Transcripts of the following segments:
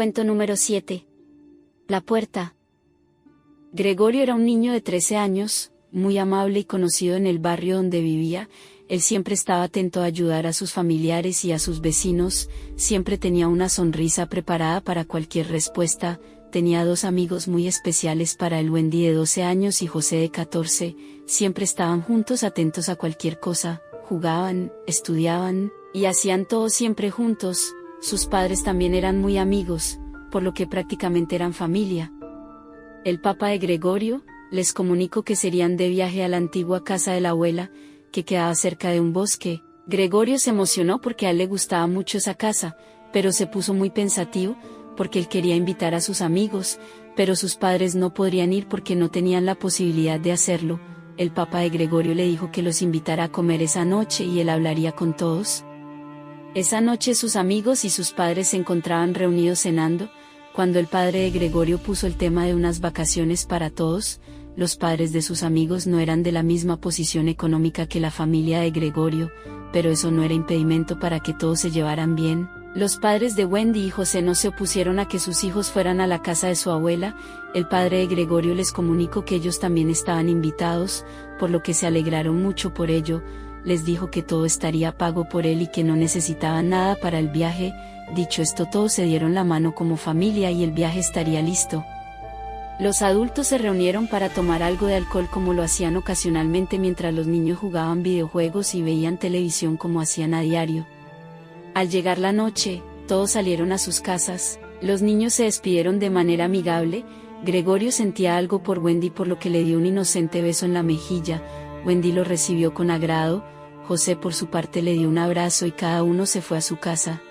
Cuento número 7. La puerta. Gregorio era un niño de 13 años, muy amable y conocido en el barrio donde vivía. Él siempre estaba atento a ayudar a sus familiares y a sus vecinos, siempre tenía una sonrisa preparada para cualquier respuesta. Tenía dos amigos muy especiales para él: Wendy, de 12 años, y José, de 14, siempre estaban juntos, atentos a cualquier cosa, jugaban, estudiaban, y hacían todo siempre juntos. Sus padres también eran muy amigos, por lo que prácticamente eran familia. El papá de Gregorio les comunicó que serían de viaje a la antigua casa de la abuela, que quedaba cerca de un bosque. Gregorio se emocionó porque a él le gustaba mucho esa casa, pero se puso muy pensativo, porque él quería invitar a sus amigos, pero sus padres no podrían ir porque no tenían la posibilidad de hacerlo. El papá de Gregorio le dijo que los invitara a comer esa noche y él hablaría con todos. Esa noche sus amigos y sus padres se encontraban reunidos cenando, cuando el padre de Gregorio puso el tema de unas vacaciones para todos. Los padres de sus amigos no eran de la misma posición económica que la familia de Gregorio, pero eso no era impedimento para que todos se llevaran bien. Los padres de Wendy y José no se opusieron a que sus hijos fueran a la casa de su abuela. El padre de Gregorio les comunicó que ellos también estaban invitados, por lo que se alegraron mucho por ello. Les dijo que todo estaría pago por él y que no necesitaban nada para el viaje. Dicho esto, todos se dieron la mano como familia y el viaje estaría listo. Los adultos se reunieron para tomar algo de alcohol, como lo hacían ocasionalmente, mientras los niños jugaban videojuegos y veían televisión como hacían a diario. Al llegar la noche, todos salieron a sus casas. Los niños se despidieron de manera amigable. Gregorio sentía algo por Wendy, por lo que le dio un inocente beso en la mejilla. Wendy lo recibió con agrado. José, por su parte, le dio un abrazo y cada uno se fue a su casa.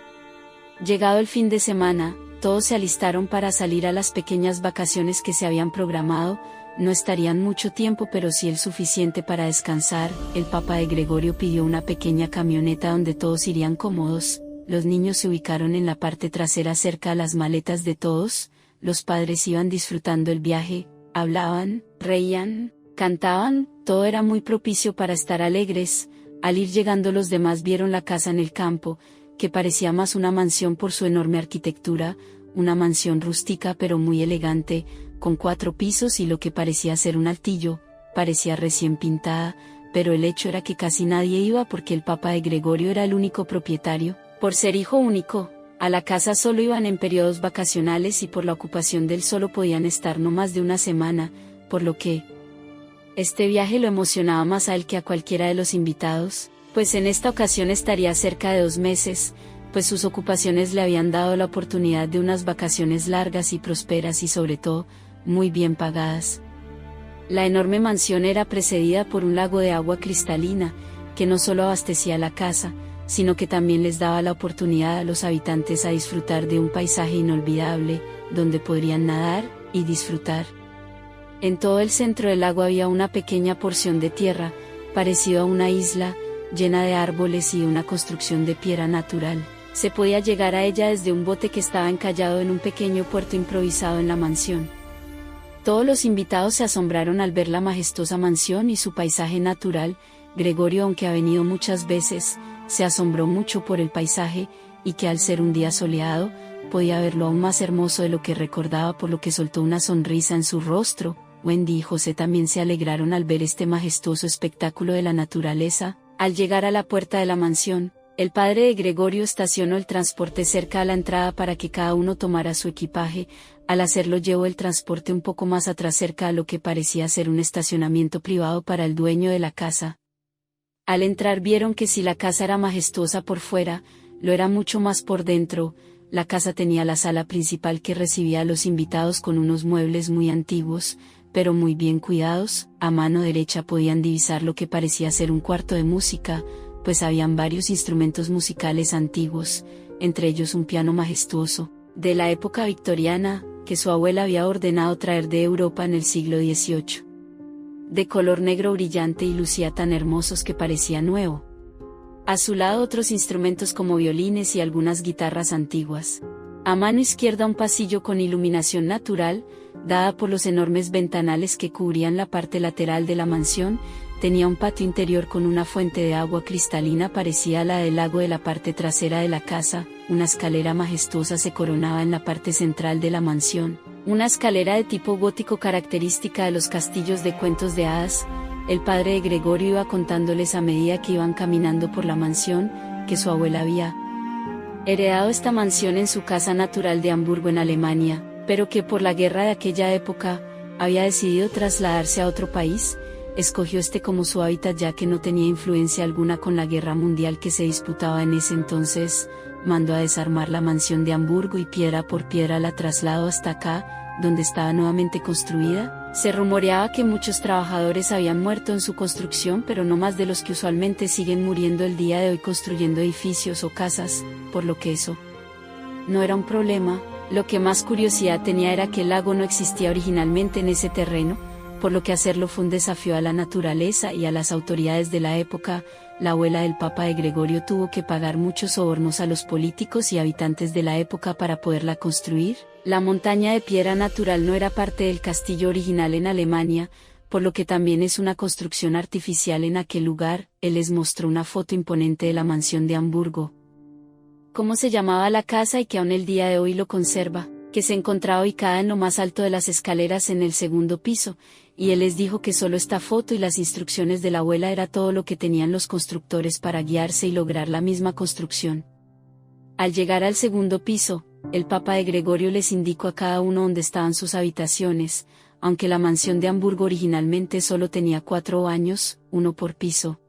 Llegado el fin de semana, todos se alistaron para salir a las pequeñas vacaciones que se habían programado. No estarían mucho tiempo, pero sí el suficiente para descansar. El papá de Gregorio pidió una pequeña camioneta donde todos irían cómodos. Los niños se ubicaron en la parte trasera, cerca a las maletas de todos. Los padres iban disfrutando el viaje, hablaban, reían, cantaban, todo era muy propicio para estar alegres. Al ir llegando, los demás vieron la casa en el campo, que parecía más una mansión por su enorme arquitectura, una mansión rústica pero muy elegante, con 4 pisos y lo que parecía ser un altillo. Parecía recién pintada, pero el hecho era que casi nadie iba porque el papá de Gregorio era el único propietario. Por ser hijo único, a la casa solo iban en periodos vacacionales y por la ocupación del solo podían estar no más de una semana, por lo que este viaje lo emocionaba más a él que a cualquiera de los invitados, pues en esta ocasión estaría cerca de 2 meses, pues sus ocupaciones le habían dado la oportunidad de unas vacaciones largas y prósperas y sobre todo, muy bien pagadas. La enorme mansión era precedida por un lago de agua cristalina, que no solo abastecía la casa, sino que también les daba la oportunidad a los habitantes a disfrutar de un paisaje inolvidable, donde podrían nadar y disfrutar. En todo el centro del lago había una pequeña porción de tierra, parecido a una isla, llena de árboles y de una construcción de piedra natural. Se podía llegar a ella desde un bote que estaba encallado en un pequeño puerto improvisado en la mansión. Todos los invitados se asombraron al ver la majestuosa mansión y su paisaje natural. Gregorio, aunque ha venido muchas veces, se asombró mucho por el paisaje, y que al ser un día soleado, podía verlo aún más hermoso de lo que recordaba, por lo que soltó una sonrisa en su rostro. Wendy y José también se alegraron al ver este majestuoso espectáculo de la naturaleza. Al llegar a la puerta de la mansión, el padre de Gregorio estacionó el transporte cerca a la entrada para que cada uno tomara su equipaje. Al hacerlo, llevó el transporte un poco más atrás, cerca a lo que parecía ser un estacionamiento privado para el dueño de la casa. Al entrar vieron que si la casa era majestuosa por fuera, lo era mucho más por dentro. La casa tenía la sala principal que recibía a los invitados, con unos muebles muy antiguos, pero muy bien cuidados. A mano derecha podían divisar lo que parecía ser un cuarto de música, pues habían varios instrumentos musicales antiguos, entre ellos un piano majestuoso, de la época victoriana, que su abuela había ordenado traer de Europa en el siglo XVIII. De color negro brillante y lucía tan hermosos que parecía nuevo. A su lado otros instrumentos como violines y algunas guitarras antiguas. A mano izquierda un pasillo con iluminación natural, dada por los enormes ventanales que cubrían la parte lateral de la mansión. Tenía un patio interior con una fuente de agua cristalina parecida a la del lago de la parte trasera de la casa, una escalera majestuosa se coronaba en la parte central de la mansión, una escalera de tipo gótico característica de los castillos de cuentos de hadas. El padre de Gregorio iba contándoles a medida que iban caminando por la mansión, que su abuela había heredado esta mansión en su casa natural de Hamburgo en Alemania, pero que por la guerra de aquella época, había decidido trasladarse a otro país. Escogió este como su hábitat ya que no tenía influencia alguna con la guerra mundial que se disputaba en ese entonces. Mandó a desarmar la mansión de Hamburgo y piedra por piedra la trasladó hasta acá, donde estaba nuevamente construida. Se rumoreaba que muchos trabajadores habían muerto en su construcción, pero no más de los que usualmente siguen muriendo el día de hoy construyendo edificios o casas, por lo que eso no era un problema. Lo que más curiosidad tenía era que el lago no existía originalmente en ese terreno, por lo que hacerlo fue un desafío a la naturaleza y a las autoridades de la época. La abuela del Papa de Gregorio tuvo que pagar muchos sobornos a los políticos y habitantes de la época para poderla construir. La montaña de piedra natural no era parte del castillo original en Alemania, por lo que también es una construcción artificial en aquel lugar. Él les mostró una foto imponente de la mansión de Hamburgo, cómo se llamaba la casa y que aún el día de hoy lo conserva, que se encontraba ubicada en lo más alto de las escaleras en el segundo piso, y él les dijo que solo esta foto y las instrucciones de la abuela era todo lo que tenían los constructores para guiarse y lograr la misma construcción. Al llegar al segundo piso, el Papa de Gregorio les indicó a cada uno dónde estaban sus habitaciones, aunque la mansión de Hamburgo originalmente solo tenía 4 baños, uno por piso.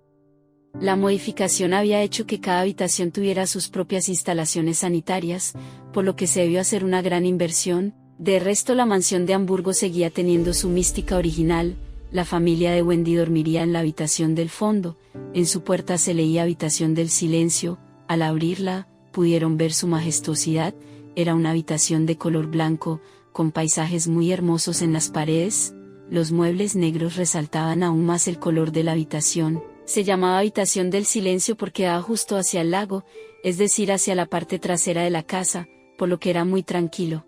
La modificación había hecho que cada habitación tuviera sus propias instalaciones sanitarias, por lo que se debió hacer una gran inversión. De resto, la mansión de Hamburgo seguía teniendo su mística original. La familia de Wendy dormiría en la habitación del fondo. En su puerta se leía Habitación del Silencio. Al abrirla, pudieron ver su majestuosidad. Era una habitación de color blanco, con paisajes muy hermosos en las paredes. Los muebles negros resaltaban aún más el color de la habitación. Se llamaba Habitación del Silencio porque daba justo hacia el lago, es decir, hacia la parte trasera de la casa, por lo que era muy tranquilo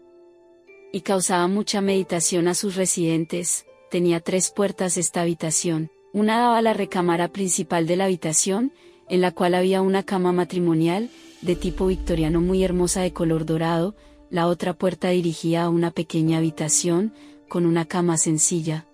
y causaba mucha meditación a sus residentes. Tenía 3 puertas esta habitación. Una daba a la recámara principal de la habitación, en la cual había una cama matrimonial, de tipo victoriano muy hermosa de color dorado. La otra puerta dirigía a una pequeña habitación, con una cama sencilla,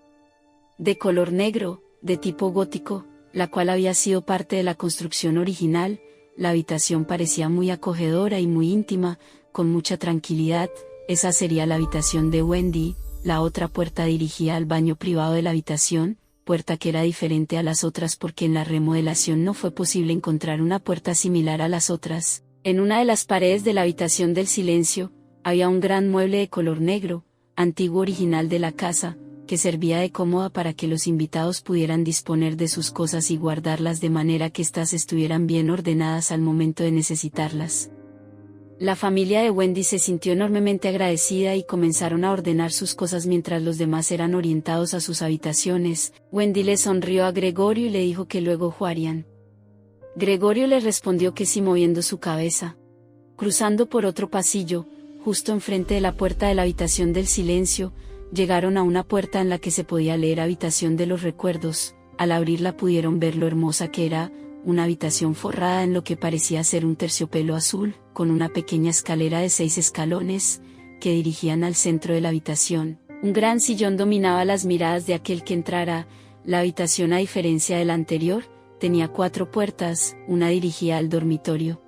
de color negro, de tipo gótico, la cual había sido parte de la construcción original. La habitación parecía muy acogedora y muy íntima, con mucha tranquilidad. Esa sería la habitación de Wendy. La otra puerta dirigía al baño privado de la habitación, puerta que era diferente a las otras porque en la remodelación no fue posible encontrar una puerta similar a las otras. En una de las paredes de la Habitación del Silencio, había un gran mueble de color negro, antiguo original de la casa, que servía de cómoda para que los invitados pudieran disponer de sus cosas y guardarlas de manera que éstas estuvieran bien ordenadas al momento de necesitarlas. La familia de Wendy se sintió enormemente agradecida y comenzaron a ordenar sus cosas mientras los demás eran orientados a sus habitaciones. Wendy le sonrió a Gregorio y le dijo que luego jugarían. Gregorio le respondió que sí moviendo su cabeza. Cruzando por otro pasillo, justo enfrente de la puerta de la Habitación del Silencio, llegaron a una puerta en la que se podía leer Habitación de los Recuerdos. Al abrirla pudieron ver lo hermosa que era, una habitación forrada en lo que parecía ser un terciopelo azul, con una pequeña escalera de 6 escalones, que dirigían al centro de la habitación. Un gran sillón dominaba las miradas de aquel que entrara. La habitación, a diferencia de la anterior, tenía 4 puertas, una dirigía al dormitorio.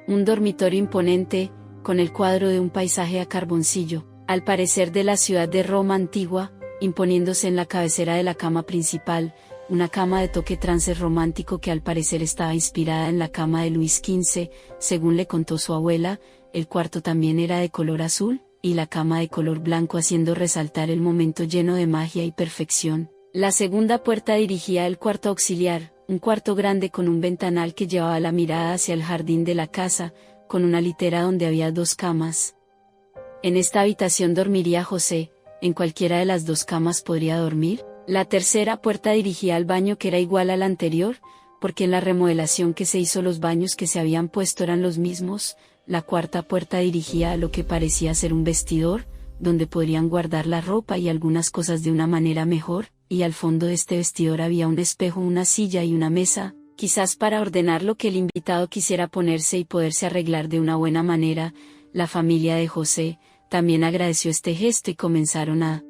Un dormitorio imponente, con el cuadro de un paisaje a carboncillo, al parecer de la ciudad de Roma antigua, imponiéndose en la cabecera de la cama principal, una cama de toque trance romántico que al parecer estaba inspirada en la cama de Luis XV, según le contó su abuela. El cuarto también era de color azul, y la cama de color blanco haciendo resaltar el momento lleno de magia y perfección. La segunda puerta dirigía al cuarto auxiliar, un cuarto grande con un ventanal que llevaba la mirada hacia el jardín de la casa, con una litera donde había 2 camas. En esta habitación dormiría José, en cualquiera de las 2 camas podría dormir. La tercera puerta dirigía al baño que era igual al anterior, porque en la remodelación que se hizo los baños que se habían puesto eran los mismos. La cuarta puerta dirigía a lo que parecía ser un vestidor, donde podrían guardar la ropa y algunas cosas de una manera mejor. y al fondo de este vestidor había un espejo, una silla y una mesa, quizás para ordenar lo que el invitado quisiera ponerse y poderse arreglar de una buena manera. La familia de José también agradeció este gesto y comenzaron a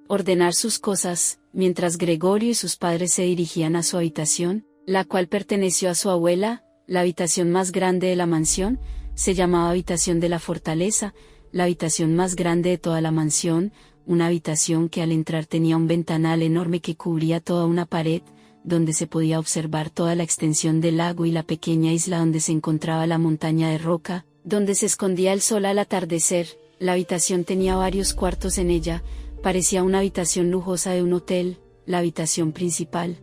ordenar sus cosas, mientras Gregorio y sus padres se dirigían a su habitación, la cual perteneció a su abuela. La habitación más grande de la mansión se llamaba habitación de la fortaleza, la habitación más grande de toda la mansión, una habitación que al entrar tenía un ventanal enorme que cubría toda una pared, donde se podía observar toda la extensión del lago y la pequeña isla donde se encontraba la montaña de roca, donde se escondía el sol al atardecer. La habitación tenía varios cuartos en ella, parecía una habitación lujosa de un hotel. La habitación principal,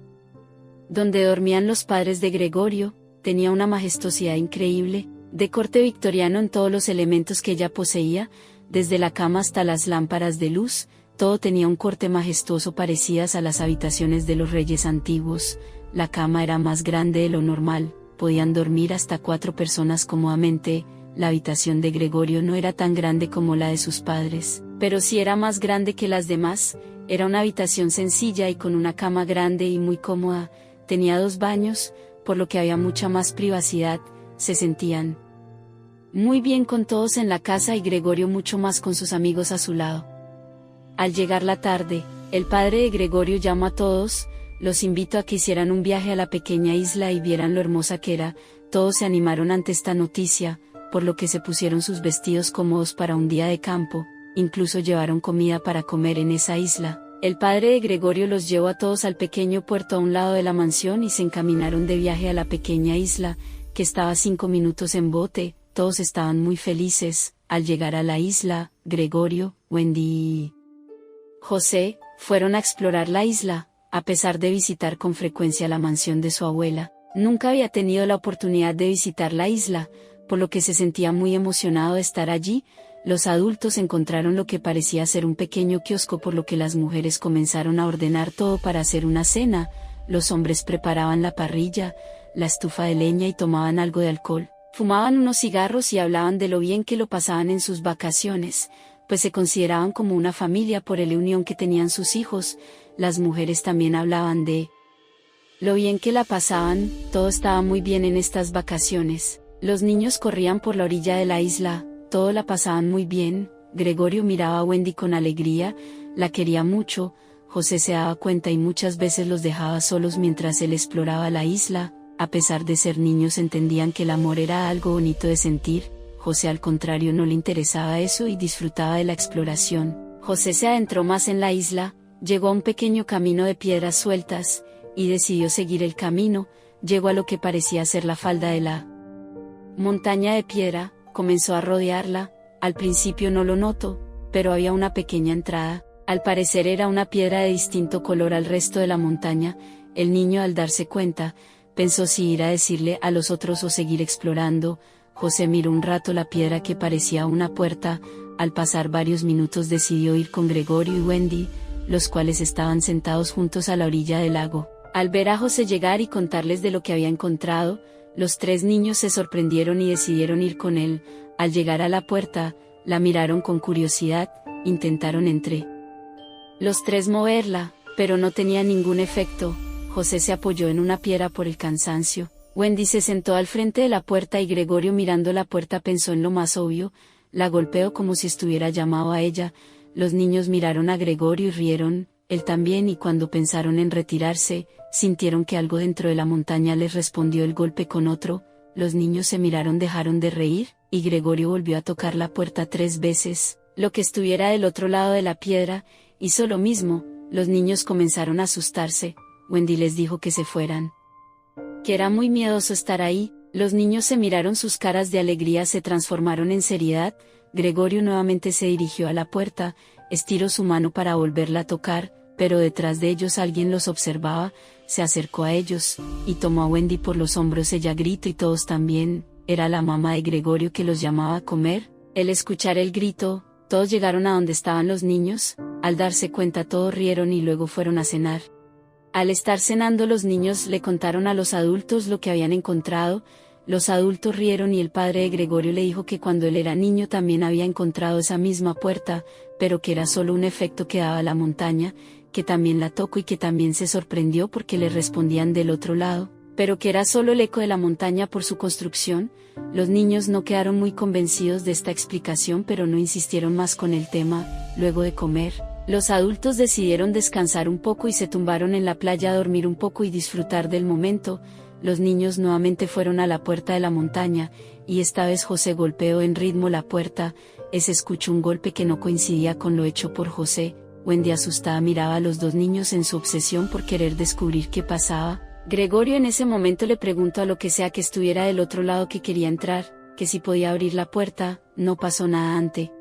donde dormían los padres de Gregorio, tenía una majestuosidad increíble, de corte victoriano en todos los elementos que ella poseía, desde la cama hasta las lámparas de luz, todo tenía un corte majestuoso parecidas a las habitaciones de los reyes antiguos. La cama era más grande de lo normal, podían dormir hasta 4 personas cómodamente. La habitación de Gregorio no era tan grande como la de sus padres, pero sí era más grande que las demás. Era una habitación sencilla y con una cama grande y muy cómoda. Tenía 2 baños, por lo que había mucha más privacidad. Se sentían muy bien con todos en la casa y Gregorio mucho más con sus amigos a su lado. Al llegar la tarde, el padre de Gregorio llamó a todos: los invito a que hicieran un viaje a la pequeña isla y vieran lo hermosa que era. Todos se animaron ante esta noticia, por lo que se pusieron sus vestidos cómodos para un día de campo, incluso llevaron comida para comer en esa isla. El padre de Gregorio los llevó a todos al pequeño puerto a un lado de la mansión y se encaminaron de viaje a la pequeña isla, que estaba a 5 minutos en bote. Todos estaban muy felices. Al llegar a la isla, Gregorio, Wendy y José fueron a explorar la isla. A pesar de visitar con frecuencia la mansión de su abuela, nunca había tenido la oportunidad de visitar la isla, por lo que se sentía muy emocionado de estar allí. Los adultos encontraron lo que parecía ser un pequeño kiosco, por lo que las mujeres comenzaron a ordenar todo para hacer una cena. Los hombres preparaban la parrilla, la estufa de leña y tomaban algo de alcohol. Fumaban unos cigarros y hablaban de lo bien que lo pasaban en sus vacaciones, pues se consideraban como una familia por la unión que tenían sus hijos. Las mujeres también hablaban de lo bien que la pasaban. Todo estaba muy bien en estas vacaciones. Los niños corrían por la orilla de la isla, todo la pasaban muy bien. Gregorio miraba a Wendy con alegría, la quería mucho. José se daba cuenta y muchas veces los dejaba solos mientras él exploraba la isla. A pesar de ser niños entendían que el amor era algo bonito de sentir. José al contrario no le interesaba eso y disfrutaba de la exploración. José se adentró más en la isla, llegó a un pequeño camino de piedras sueltas, y decidió seguir el camino. Llegó a lo que parecía ser la falda de la montaña de piedra, comenzó a rodearla. Al principio no lo notó, pero había una pequeña entrada. Al parecer era una piedra de distinto color al resto de la montaña. El niño, al darse cuenta, pensó si ir a decirle a los otros o seguir explorando. José miró un rato la piedra que parecía una puerta. Al pasar varios minutos decidió ir con Gregorio y Wendy, los cuales estaban sentados juntos a la orilla del lago. Al ver a José llegar y contarles de lo que había encontrado, los 3 niños se sorprendieron y decidieron ir con él. Al llegar a la puerta, la miraron con curiosidad, intentaron entre los 3 moverla, pero no tenía ningún efecto. José se apoyó en una piedra por el cansancio. Wendy se sentó al frente de la puerta y Gregorio, mirando la puerta, pensó en lo más obvio: la golpeó como si estuviera llamado a ella. Los niños miraron a Gregorio y rieron, él también, y cuando pensaron en retirarse, sintieron que algo dentro de la montaña les respondió el golpe con otro. Los niños se miraron, dejaron de reír, y Gregorio volvió a tocar la puerta 3 veces. Lo que estuviera del otro lado de la piedra hizo lo mismo. Los niños comenzaron a asustarse. Wendy les dijo que se fueran, que era muy miedoso estar ahí. Los niños se miraron, sus caras de alegría se transformaron en seriedad. Gregorio nuevamente se dirigió a la puerta, estiró su mano para volverla a tocar, pero detrás de ellos alguien los observaba. Se acercó a ellos, y tomó a Wendy por los hombros. Ella gritó y todos también. Era la mamá de Gregorio que los llamaba a comer. Al escuchar el grito, todos llegaron a donde estaban los niños. Al darse cuenta todos rieron y luego fueron a cenar. Al estar cenando, los niños le contaron a los adultos lo que habían encontrado. Los adultos rieron y el padre de Gregorio le dijo que cuando él era niño también había encontrado esa misma puerta, pero que era solo un efecto que daba la montaña, que también la tocó y que también se sorprendió porque le respondían del otro lado, pero que era solo el eco de la montaña por su construcción. Los niños no quedaron muy convencidos de esta explicación, pero no insistieron más con el tema. Luego de comer, los adultos decidieron descansar un poco y se tumbaron en la playa a dormir un poco y disfrutar del momento. Los niños nuevamente fueron a la puerta de la montaña, y esta vez José golpeó en ritmo la puerta. Se escuchó un golpe que no coincidía con lo hecho por José. Wendy asustada miraba a los dos niños en su obsesión por querer descubrir qué pasaba. Gregorio en ese momento le preguntó a lo que sea que estuviera del otro lado que quería entrar, que si podía abrir la puerta. No pasó nada ante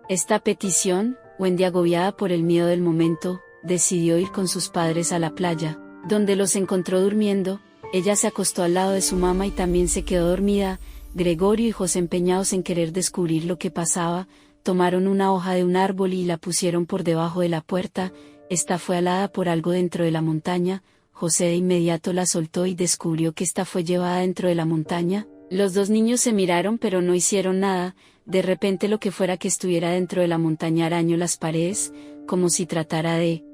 esta petición. Wendy, agobiada por el miedo del momento, decidió ir con sus padres a la playa, donde los encontró durmiendo. Ella se acostó al lado de su mamá y también se quedó dormida. Gregorio y José, empeñados en querer descubrir lo que pasaba, tomaron una hoja de un árbol y la pusieron por debajo de la puerta. Esta fue alada por algo dentro de la montaña. José de inmediato la soltó y descubrió que esta fue llevada dentro de la montaña. Los dos niños se miraron pero no hicieron nada. De repente lo que fuera que estuviera dentro de la montaña arañó las paredes, como si tratara de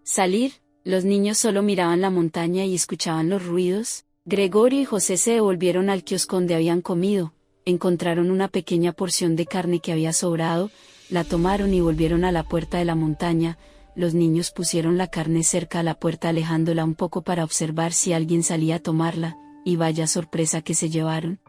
salir. Los niños solo miraban la montaña y escuchaban los ruidos. Gregorio y José se devolvieron al kiosco donde habían comido. Encontraron una pequeña porción de carne que había sobrado, la tomaron y volvieron a la puerta de la montaña. Los niños pusieron la carne cerca a la puerta, alejándola un poco para observar si alguien salía a tomarla, y vaya sorpresa que se llevaron.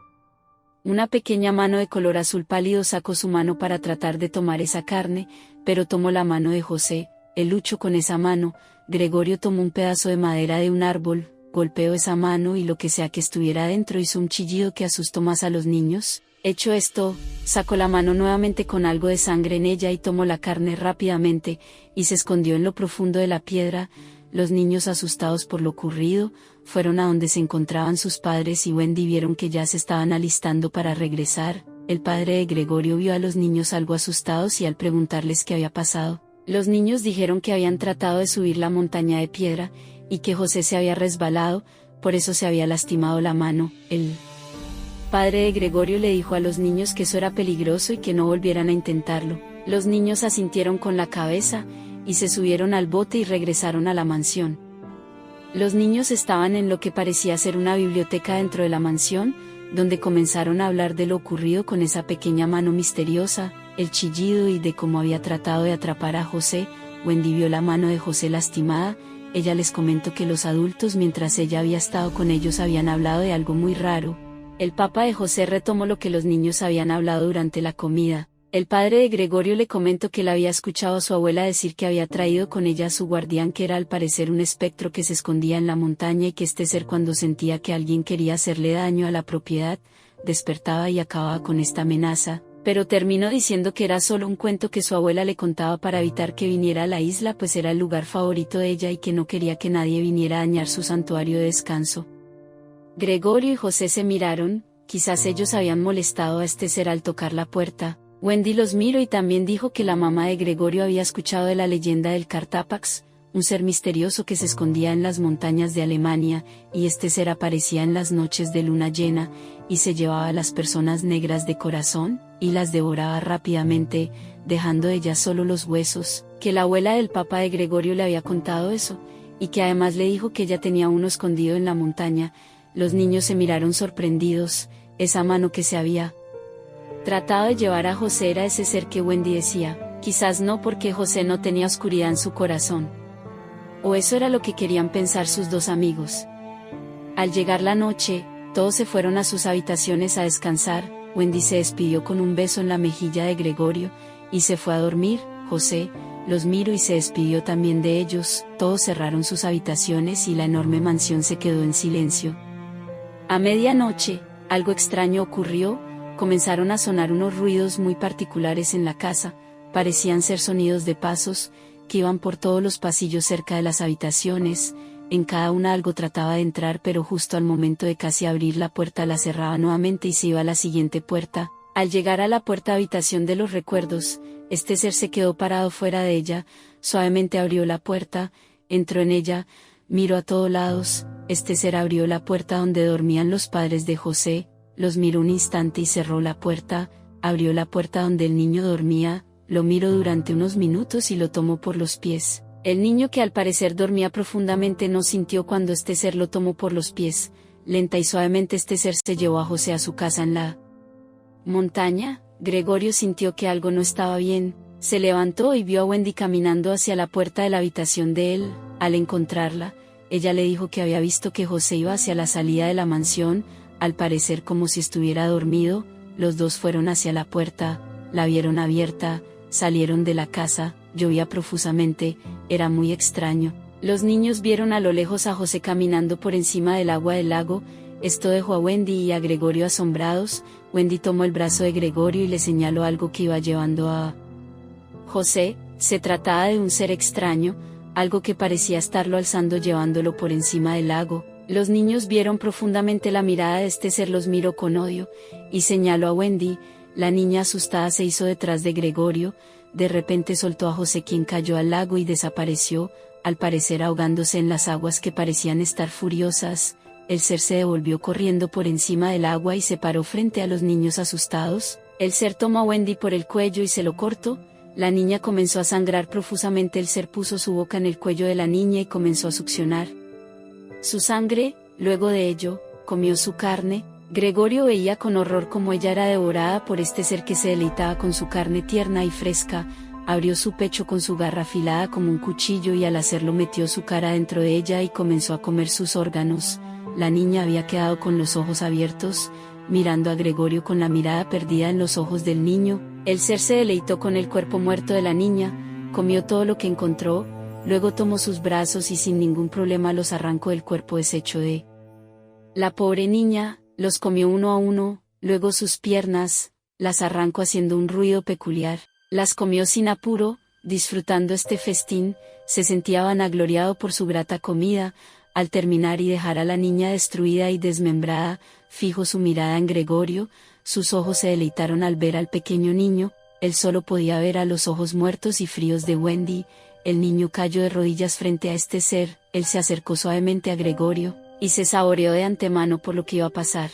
Una pequeña mano de color azul pálido sacó su mano para tratar de tomar esa carne, pero tomó la mano de José. Él luchó con esa mano. Gregorio tomó un pedazo de madera de un árbol, golpeó esa mano y lo que sea que estuviera dentro hizo un chillido que asustó más a los niños. Hecho esto, sacó la mano nuevamente con algo de sangre en ella y tomó la carne rápidamente, y se escondió en lo profundo de la piedra. Los niños, asustados por lo ocurrido, fueron a donde se encontraban sus padres y Wendy vieron que ya se estaban alistando para regresar. El padre de Gregorio vio a los niños algo asustados y al preguntarles qué había pasado, los niños dijeron que habían tratado de subir la montaña de piedra, y que José se había resbalado, por eso se había lastimado la mano. El padre de Gregorio le dijo a los niños que eso era peligroso y que no volvieran a intentarlo. Los niños asintieron con la cabeza, y se subieron al bote y regresaron a la mansión. Los niños estaban en lo que parecía ser una biblioteca dentro de la mansión, donde comenzaron a hablar de lo ocurrido con esa pequeña mano misteriosa, el chillido y de cómo había tratado de atrapar a José. Wendy vio la mano de José lastimada. Ella les comentó que los adultos, mientras ella había estado con ellos, habían hablado de algo muy raro. El papá de José retomó lo que los niños habían hablado durante la comida. El padre de Gregorio le comentó que le había escuchado a su abuela decir que había traído con ella a su guardián, que era al parecer un espectro que se escondía en la montaña y que este ser, cuando sentía que alguien quería hacerle daño a la propiedad, despertaba y acababa con esta amenaza, pero terminó diciendo que era solo un cuento que su abuela le contaba para evitar que viniera a la isla, pues era el lugar favorito de ella y que no quería que nadie viniera a dañar su santuario de descanso. Gregorio y José se miraron. Quizás ellos habían molestado a este ser al tocar la puerta. Wendy los miró y también dijo que la mamá de Gregorio había escuchado de la leyenda del Cartapax, un ser misterioso que se escondía en las montañas de Alemania, y este ser aparecía en las noches de luna llena, y se llevaba a las personas negras de corazón, y las devoraba rápidamente, dejando de ellas solo los huesos, que la abuela del papá de Gregorio le había contado eso, y que además le dijo que ella tenía uno escondido en la montaña. Los niños se miraron sorprendidos. Esa mano que se había tratado de llevar a José era ese ser que Wendy decía. Quizás no, porque José no tenía oscuridad en su corazón. O eso era lo que querían pensar sus dos amigos. Al llegar la noche, todos se fueron a sus habitaciones a descansar. Wendy se despidió con un beso en la mejilla de Gregorio, y se fue a dormir. José los miró y se despidió también de ellos. Todos cerraron sus habitaciones y la enorme mansión se quedó en silencio. A medianoche, algo extraño ocurrió. Comenzaron a sonar unos ruidos muy particulares en la casa. Parecían ser sonidos de pasos, que iban por todos los pasillos cerca de las habitaciones. En cada una algo trataba de entrar, pero justo al momento de casi abrir la puerta la cerraba nuevamente y se iba a la siguiente puerta. Al llegar a la puerta habitación de los recuerdos, este ser se quedó parado fuera de ella. Suavemente abrió la puerta, entró en ella, miró a todos lados. Este ser abrió la puerta donde dormían los padres de José, los miró un instante y cerró la puerta. Abrió la puerta donde el niño dormía, lo miró durante unos minutos y lo tomó por los pies. El niño, que al parecer dormía profundamente, no sintió cuando este ser lo tomó por los pies. Lenta y suavemente este ser se llevó a José a su casa en la montaña. Gregorio sintió que algo no estaba bien. Se levantó y vio a Wendy caminando hacia la puerta de la habitación de él. Al encontrarla, ella le dijo que había visto que José iba hacia la salida de la mansión, al parecer como si estuviera dormido. Los dos fueron hacia la puerta, la vieron abierta, salieron de la casa, llovía profusamente, era muy extraño. Los niños vieron a lo lejos a José caminando por encima del agua del lago. Esto dejó a Wendy y a Gregorio asombrados. Wendy tomó el brazo de Gregorio y le señaló algo que iba llevando a José. Se trataba de un ser extraño, algo que parecía estarlo alzando llevándolo por encima del lago. Los niños vieron profundamente la mirada de este ser, los miró con odio, y señaló a Wendy. La niña asustada se hizo detrás de Gregorio. De repente soltó a José, quien cayó al lago y desapareció, al parecer ahogándose en las aguas que parecían estar furiosas. El ser se devolvió corriendo por encima del agua y se paró frente a los niños asustados. El ser tomó a Wendy por el cuello y se lo cortó. La niña comenzó a sangrar profusamente. El ser puso su boca en el cuello de la niña y comenzó a succionar su sangre. Luego de ello, comió su carne. Gregorio veía con horror cómo ella era devorada por este ser que se deleitaba con su carne tierna y fresca. Abrió su pecho con su garra afilada como un cuchillo y al hacerlo metió su cara dentro de ella y comenzó a comer sus órganos. La niña había quedado con los ojos abiertos, mirando a Gregorio con la mirada perdida en los ojos del niño. El ser se deleitó con el cuerpo muerto de la niña, comió todo lo que encontró, luego tomó sus brazos y sin ningún problema los arrancó del cuerpo deshecho de la pobre niña. Los comió uno a uno, luego sus piernas, las arrancó haciendo un ruido peculiar. Las comió sin apuro, disfrutando este festín. Se sentía vanagloriado por su grata comida. Al terminar y dejar a la niña destruida y desmembrada, fijó su mirada en Gregorio. Sus ojos se deleitaron al ver al pequeño niño. Él solo podía ver a los ojos muertos y fríos de Wendy. El niño cayó de rodillas frente a este ser. Él se acercó suavemente a Gregorio y se saboreó de antemano por lo que iba a pasar.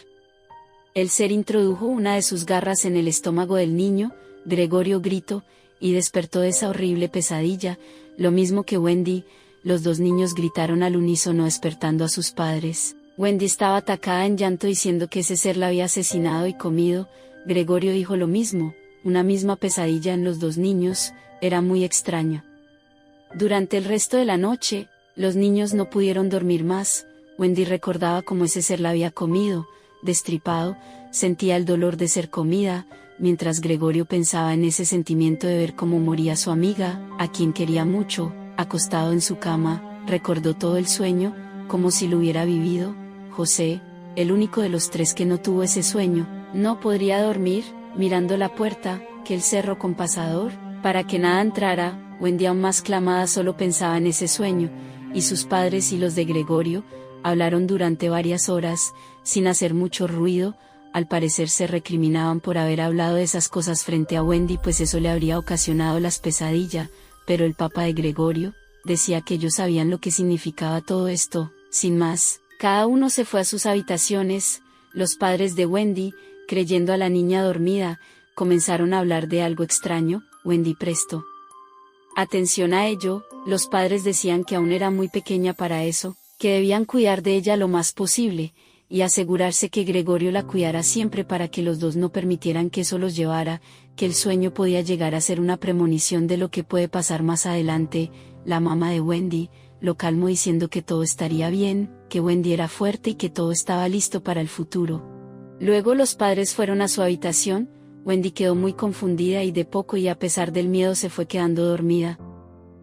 El ser introdujo una de sus garras en el estómago del niño. Gregorio gritó y despertó de esa horrible pesadilla, lo mismo que Wendy. Los dos niños gritaron al unísono despertando a sus padres. Wendy estaba atacada en llanto diciendo que ese ser la había asesinado y comido. Gregorio dijo lo mismo, una misma pesadilla en los dos niños. Era muy extraño. Durante el resto de la noche, los niños no pudieron dormir más. Wendy recordaba cómo ese ser la había comido, destripado, sentía el dolor de ser comida, mientras Gregorio pensaba en ese sentimiento de ver cómo moría su amiga, a quien quería mucho. Acostado en su cama, recordó todo el sueño, como si lo hubiera vivido. José, el único de los tres que no tuvo ese sueño, no podría dormir, mirando la puerta, que el cerró con pasador, para que nada entrara. Wendy, aún más clamada, solo pensaba en ese sueño, y sus padres y los de Gregorio hablaron durante varias horas, sin hacer mucho ruido. Al parecer se recriminaban por haber hablado de esas cosas frente a Wendy, pues eso le habría ocasionado las pesadillas, pero el papá de Gregorio decía que ellos sabían lo que significaba todo esto. Sin más, cada uno se fue a sus habitaciones. Los padres de Wendy, creyendo a la niña dormida, comenzaron a hablar de algo extraño. Wendy prestó atención a ello. Los padres decían que aún era muy pequeña para eso, que debían cuidar de ella lo más posible, y asegurarse que Gregorio la cuidara siempre para que los dos no permitieran que eso los llevara, que el sueño podía llegar a ser una premonición de lo que puede pasar más adelante. La mamá de Wendy lo calmó diciendo que todo estaría bien, que Wendy era fuerte y que todo estaba listo para el futuro. Luego los padres fueron a su habitación. Wendy quedó muy confundida y de poco y a pesar del miedo se fue quedando dormida.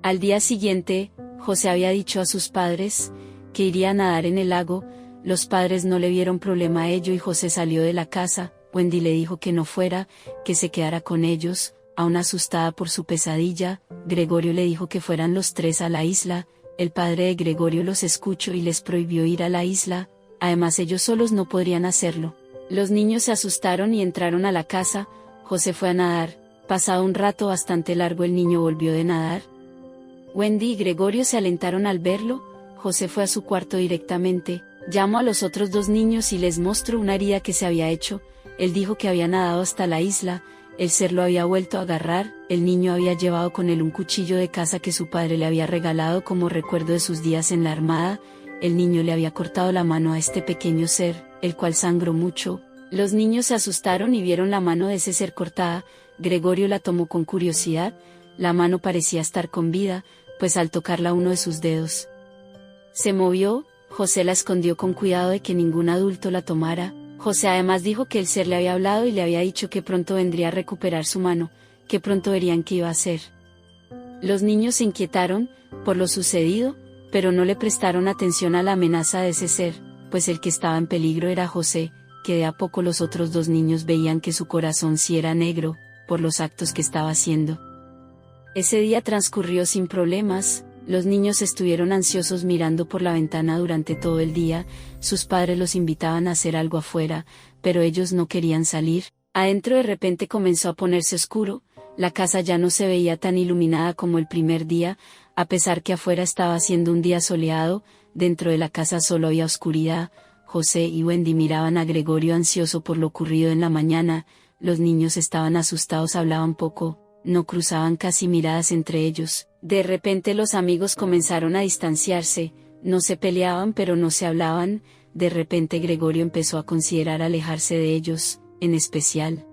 Al día siguiente, José había dicho a sus padres que iría a nadar en el lago. Los padres no le vieron problema a ello y José salió de la casa. Wendy le dijo que no fuera, que se quedara con ellos. Aún asustada por su pesadilla, Gregorio le dijo que fueran los tres a la isla. El padre de Gregorio los escuchó y les prohibió ir a la isla. Además, ellos solos no podrían hacerlo. Los niños se asustaron y entraron a la casa. José fue a nadar. Pasado un rato bastante largo, el niño volvió de nadar. Wendy y Gregorio se alentaron al verlo. José fue a su cuarto directamente. Llamó a los otros dos niños y les mostró una herida que se había hecho. Él dijo que había nadado hasta la isla. el ser lo había vuelto a agarrar, el niño había llevado con él un cuchillo de caza que su padre le había regalado como recuerdo de sus días en la armada, el niño le había cortado la mano a este pequeño ser, el cual sangró mucho. Los niños se asustaron y vieron la mano de ese ser cortada. Gregorio la tomó con curiosidad, la mano parecía estar con vida, pues al tocarla uno de sus dedos se movió. José la escondió con cuidado de que ningún adulto la tomara. José además dijo que el ser le había hablado y le había dicho que pronto vendría a recuperar su mano, que pronto verían qué iba a hacer. Los niños se inquietaron por lo sucedido, pero no le prestaron atención a la amenaza de ese ser, pues el que estaba en peligro era José, que de a poco los otros dos niños veían que su corazón sí era negro, por los actos que estaba haciendo. Ese día transcurrió sin problemas. Los niños estuvieron ansiosos mirando por la ventana durante todo el día, sus padres los invitaban a hacer algo afuera, pero ellos no querían salir. Adentro de repente comenzó a ponerse oscuro, la casa ya no se veía tan iluminada como el primer día, a pesar que afuera estaba haciendo un día soleado, dentro de la casa solo había oscuridad. José y Wendy miraban a Gregorio ansioso por lo ocurrido en la mañana, los niños estaban asustados, hablaban poco, no cruzaban casi miradas entre ellos. De repente los amigos comenzaron a distanciarse, no se peleaban pero no se hablaban. De repente Gregorio empezó a considerar alejarse de ellos, en especial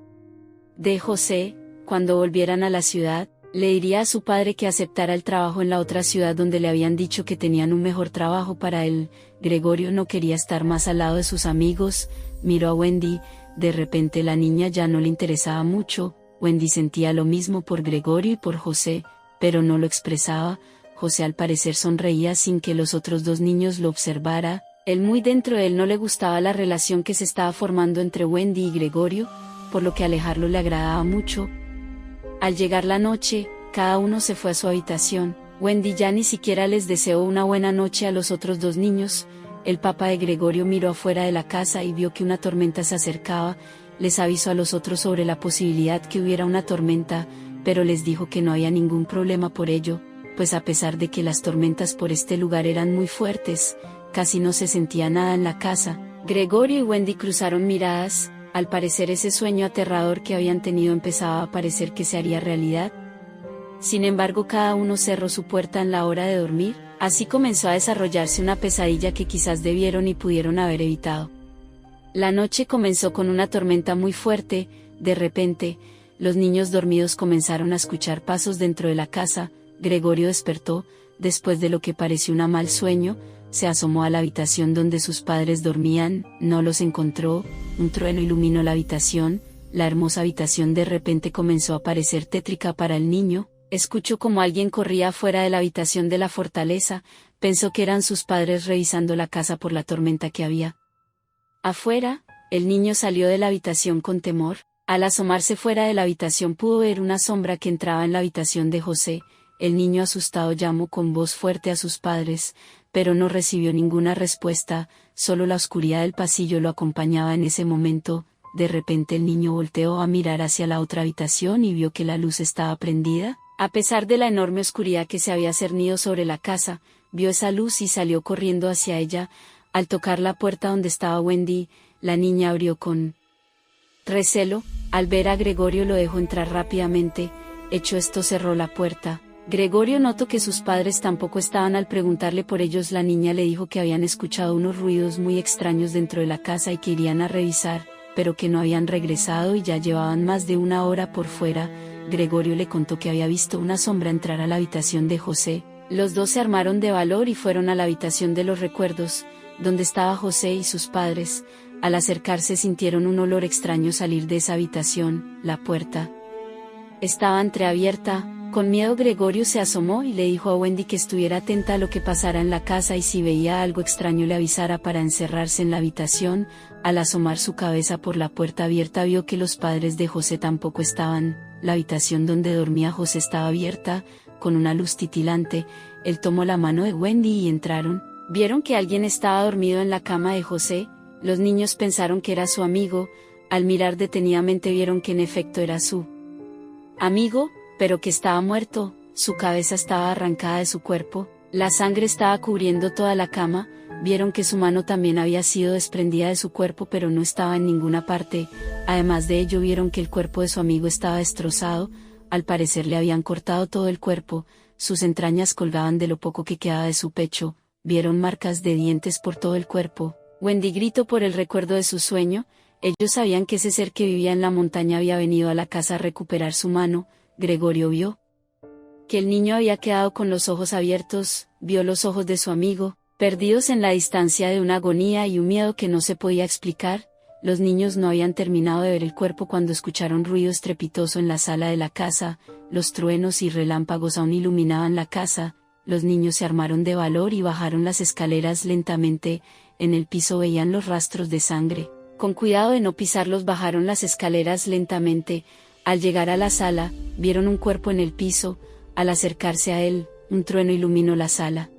de José. Cuando volvieran a la ciudad, le diría a su padre que aceptara el trabajo en la otra ciudad donde le habían dicho que tenían un mejor trabajo para él. Gregorio no quería estar más al lado de sus amigos, miró a Wendy, de repente la niña ya no le interesaba mucho. Wendy sentía lo mismo por Gregorio y por José, pero no lo expresaba. José al parecer sonreía sin que los otros dos niños lo observara. Él muy dentro de él no le gustaba la relación que se estaba formando entre Wendy y Gregorio, por lo que alejarlo le agradaba mucho. Al llegar la noche, cada uno se fue a su habitación. Wendy ya ni siquiera les deseó una buena noche a los otros dos niños. El papá de Gregorio miró afuera de la casa y vio que una tormenta se acercaba. Les avisó a los otros sobre la posibilidad que hubiera una tormenta, pero les dijo que no había ningún problema por ello, pues a pesar de que las tormentas por este lugar eran muy fuertes, casi no se sentía nada en la casa. Gregorio y Wendy cruzaron miradas. Al parecer ese sueño aterrador que habían tenido empezaba a parecer que se haría realidad. Sin embargo, cada uno cerró su puerta en la hora de dormir. Así comenzó a desarrollarse una pesadilla que quizás debieron y pudieron haber evitado. La noche comenzó con una tormenta muy fuerte. De repente, los niños dormidos comenzaron a escuchar pasos dentro de la casa. Gregorio despertó, después de lo que pareció un mal sueño, se asomó a la habitación donde sus padres dormían, no los encontró. Un trueno iluminó la habitación, la hermosa habitación de repente comenzó a parecer tétrica para el niño. Escuchó como alguien corría afuera de la habitación de la fortaleza, pensó que eran sus padres revisando la casa por la tormenta que había afuera. El niño salió de la habitación con temor. Al asomarse fuera de la habitación pudo ver una sombra que entraba en la habitación de José. El niño asustado llamó con voz fuerte a sus padres, pero no recibió ninguna respuesta, solo la oscuridad del pasillo lo acompañaba en ese momento. De repente el niño volteó a mirar hacia la otra habitación y vio que la luz estaba prendida. A pesar de la enorme oscuridad que se había cernido sobre la casa, vio esa luz y salió corriendo hacia ella. Al tocar la puerta donde estaba Wendy, la niña abrió con recelo. Al ver a Gregorio lo dejó entrar rápidamente. Hecho esto, cerró la puerta. Gregorio notó que sus padres tampoco estaban. Al preguntarle por ellos, la niña le dijo que habían escuchado unos ruidos muy extraños dentro de la casa y que irían a revisar, pero que no habían regresado y ya llevaban más de una hora por fuera. Gregorio le contó que había visto una sombra entrar a la habitación de José. Los dos se armaron de valor y fueron a la habitación de los recuerdos, donde estaba José y sus padres. Al acercarse sintieron un olor extraño salir de esa habitación. La puerta estaba entreabierta. Con miedo Gregorio se asomó y le dijo a Wendy que estuviera atenta a lo que pasara en la casa y si veía algo extraño le avisara para encerrarse en la habitación. Al asomar su cabeza por la puerta abierta vio que los padres de José tampoco estaban. La habitación donde dormía José estaba abierta, con una luz titilante. Él tomó la mano de Wendy y entraron. Vieron que alguien estaba dormido en la cama de José. Los niños pensaron que era su amigo. Al mirar detenidamente vieron que en efecto era su amigo, pero que estaba muerto. Su cabeza estaba arrancada de su cuerpo, la sangre estaba cubriendo toda la cama. vieron que su mano también había sido desprendida de su cuerpo pero no estaba en ninguna parte. Además de ello vieron que el cuerpo de su amigo estaba destrozado, al parecer le habían cortado todo el cuerpo, sus entrañas colgaban de lo poco que quedaba de su pecho, vieron marcas de dientes por todo el cuerpo. Wendy gritó por el recuerdo de su sueño. Ellos sabían que ese ser que vivía en la montaña había venido a la casa a recuperar su mano. Gregorio vio que el niño había quedado con los ojos abiertos, vio los ojos de su amigo, perdidos en la distancia de una agonía y un miedo que no se podía explicar. Los niños no habían terminado de ver el cuerpo cuando escucharon ruido estrepitoso en la sala de la casa, los truenos y relámpagos aún iluminaban la casa. Los niños se armaron de valor y bajaron las escaleras lentamente. En el piso veían los rastros de sangre. Con cuidado de no pisarlos bajaron las escaleras lentamente. Al llegar a la sala, vieron un cuerpo en el piso. Al acercarse a él, un trueno iluminó la sala.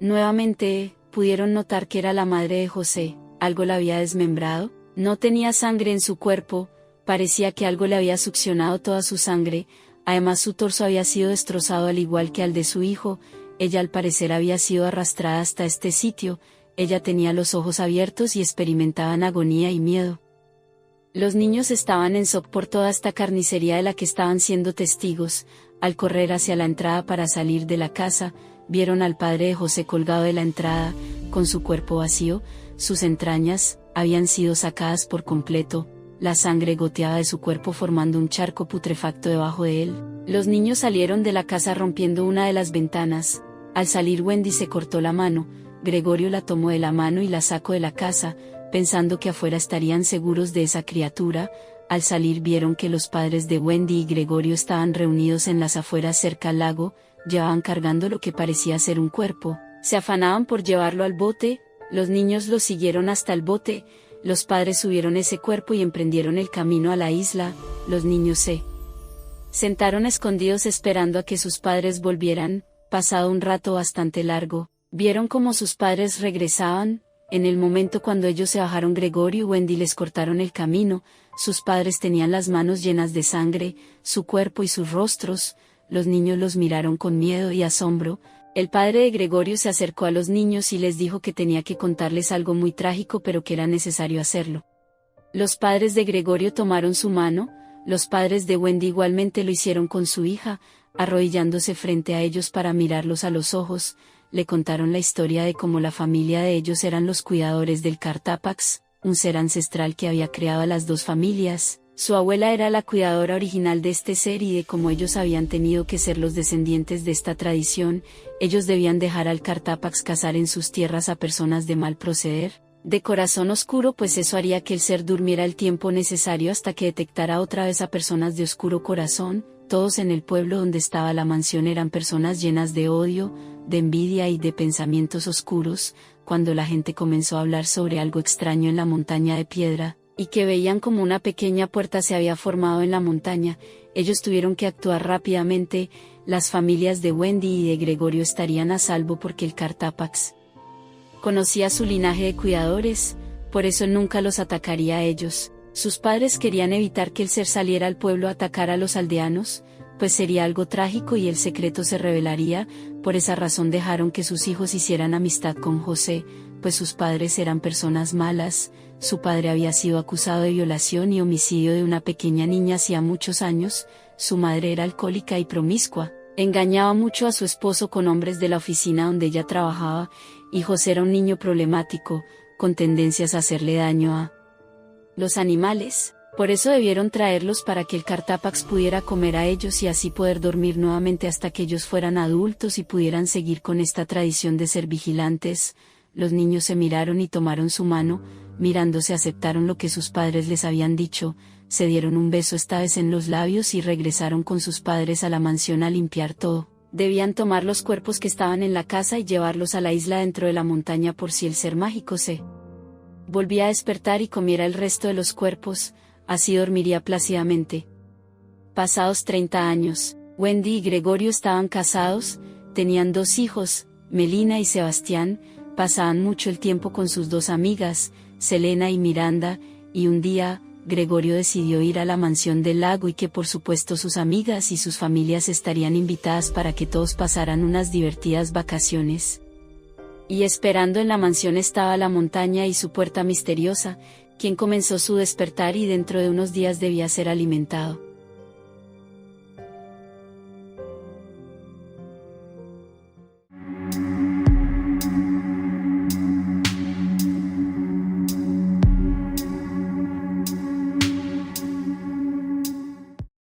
Nuevamente, pudieron notar que era la madre de José. ¿Algo la había desmembrado? No tenía sangre en su cuerpo, parecía que algo le había succionado toda su sangre, además su torso había sido destrozado al igual que al de su hijo. Ella al parecer había sido arrastrada hasta este sitio. Ella tenía los ojos abiertos y experimentaban agonía y miedo. Los niños estaban en shock por toda esta carnicería de la que estaban siendo testigos. Al correr hacia la entrada para salir de la casa, vieron al padre de José colgado de la entrada, con su cuerpo vacío, sus entrañas habían sido sacadas por completo, la sangre goteaba de su cuerpo formando un charco putrefacto debajo de él. Los niños salieron de la casa rompiendo una de las ventanas. Al salir Wendy se cortó la mano. Gregorio la tomó de la mano y la sacó de la casa, pensando que afuera estarían seguros de esa criatura. Al salir vieron que los padres de Wendy y Gregorio estaban reunidos en las afueras cerca al lago, llevaban cargando lo que parecía ser un cuerpo, se afanaban por llevarlo al bote. Los niños los siguieron hasta el bote, los padres subieron ese cuerpo y emprendieron el camino a la isla. Los niños se sentaron escondidos esperando a que sus padres volvieran. Pasado un rato bastante largo, vieron cómo sus padres regresaban. En el momento cuando ellos se bajaron, Gregorio y Wendy les cortaron el camino. Sus padres tenían las manos llenas de sangre, su cuerpo y sus rostros. Los niños los miraron con miedo y asombro. El padre de Gregorio se acercó a los niños y les dijo que tenía que contarles algo muy trágico pero que era necesario hacerlo. Los padres de Gregorio tomaron su mano, los padres de Wendy igualmente lo hicieron con su hija, arrodillándose frente a ellos para mirarlos a los ojos. Le contaron la historia de cómo la familia de ellos eran los cuidadores del Cartapax, un ser ancestral que había creado a las dos familias. Su abuela era la cuidadora original de este ser y de cómo ellos habían tenido que ser los descendientes de esta tradición. Ellos debían dejar al Cartapax cazar en sus tierras a personas de mal proceder, de corazón oscuro, pues eso haría que el ser durmiera el tiempo necesario hasta que detectara otra vez a personas de oscuro corazón. Todos en el pueblo donde estaba la mansión eran personas llenas de odio, de envidia y de pensamientos oscuros. Cuando la gente comenzó a hablar sobre algo extraño en la montaña de piedra, y que veían como una pequeña puerta se había formado en la montaña, ellos tuvieron que actuar rápidamente. Las familias de Wendy y de Gregorio estarían a salvo porque el Cartapax conocía su linaje de cuidadores, por eso nunca los atacaría a ellos. Sus padres querían evitar que el ser saliera al pueblo a atacar a los aldeanos, pues sería algo trágico y el secreto se revelaría. Por esa razón dejaron que sus hijos hicieran amistad con José, pues sus padres eran personas malas. Su padre había sido acusado de violación y homicidio de una pequeña niña hacía muchos años. Su madre era alcohólica y promiscua, engañaba mucho a su esposo con hombres de la oficina donde ella trabajaba, y José era un niño problemático, con tendencias a hacerle daño a los animales. Por eso debieron traerlos para que el Cartapax pudiera comer a ellos y así poder dormir nuevamente hasta que ellos fueran adultos y pudieran seguir con esta tradición de ser vigilantes. Los niños se miraron y tomaron su mano, mirándose aceptaron lo que sus padres les habían dicho, se dieron un beso esta vez en los labios y regresaron con sus padres a la mansión a limpiar todo. Debían tomar los cuerpos que estaban en la casa y llevarlos a la isla dentro de la montaña por si el ser mágico se volvía a despertar y comiera el resto de los cuerpos, así dormiría plácidamente. Pasados 30 años, Wendy y Gregorio estaban casados, tenían 2 hijos, Melina y Sebastián, pasaban mucho el tiempo con sus 2 amigas, Selena y Miranda, y un día, Gregorio decidió ir a la mansión del lago y que por supuesto sus amigas y sus familias estarían invitadas para que todos pasaran unas divertidas vacaciones. Y esperando en la mansión estaba la montaña y su puerta misteriosa, quien comenzó su despertar y dentro de unos días debía ser alimentado.